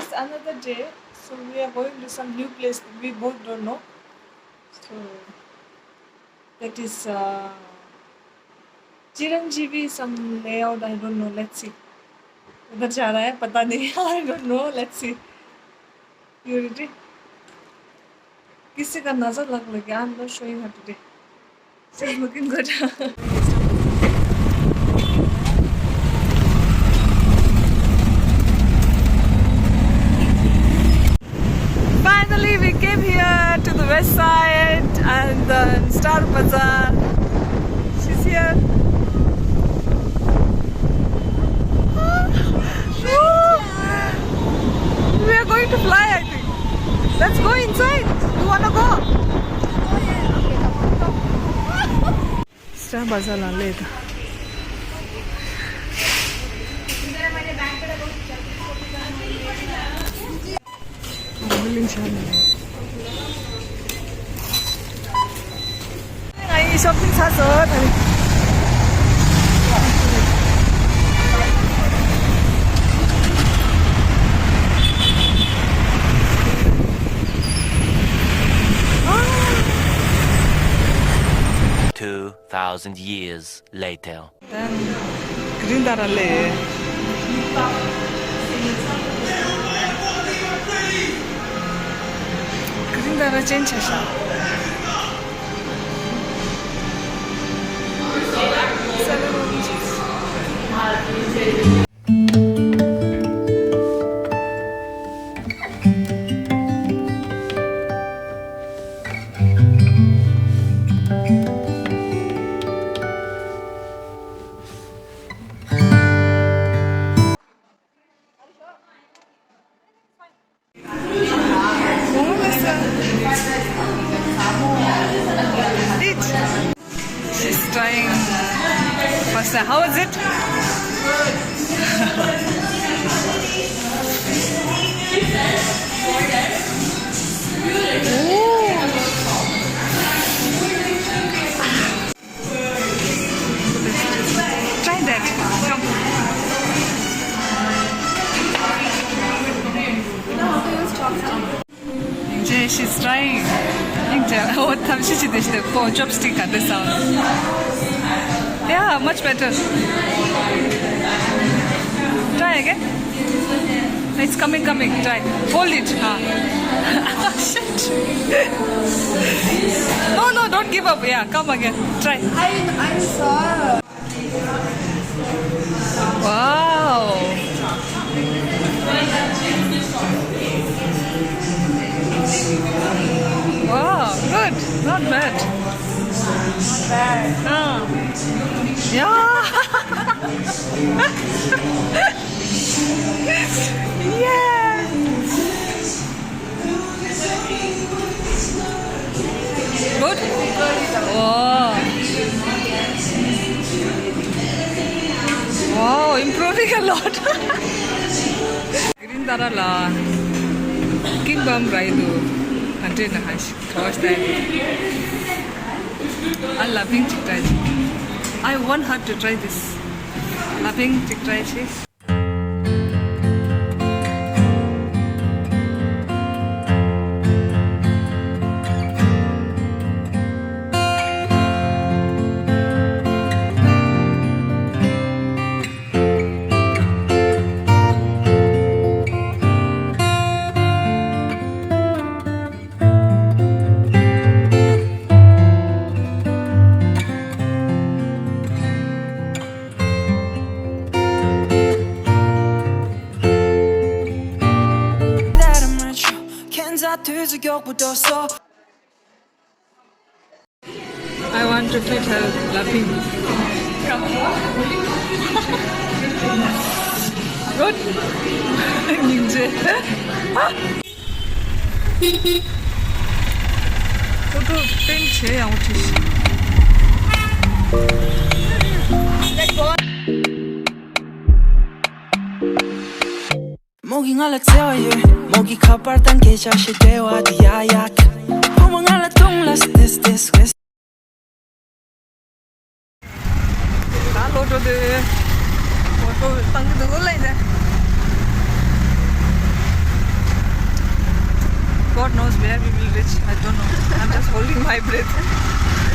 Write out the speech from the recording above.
is another day. So we are going to some new place that we both don't know. So that is Chiranjeevi, some layout, I don't know. Let's see. उधर जा रहा है पता नहीं. I don't know. Let's see. You ready? किसी का नजर लग गया. I'm not showing her today. She's looking good. Finally, we came here to the west side and the Star Bazaar. She's here. We are going to fly, I think. Let's go inside. You wanna go? Star Bazaar la leta. Ay, shopping sa sir. 2,000 years later. Green darale. Green dara change 했어. She's trying first time. How is it? Try that. Come. You know how to use chopsticks? 이제 she's trying. 이제 잠시 되시대. 고 chopstick 안 됐어. Yeah, much better. Try again. It's coming. Try. Hold it. Shit. No, don't give up. Yeah, come again. Try. I saw. Wow. Wow, good. Not bad. Not bad. Yeah. Yeah. Good? Wow. Wow, improving a lot. Green darala. King bum raidu. Ante na hash. Kawash tayo. I'm laughing to try. I want her to try this. Laughing to try this. I want to feed her laughing. Come. Good. Ninja. Photo pinch out. Mogi ngala tsewa ye, mogi kapar tan ke cha she dewa dia yak. Pomo ngala tong las this west. Hello to the photo tang du lai de. God knows where we will reach. I don't know. I'm just holding my breath.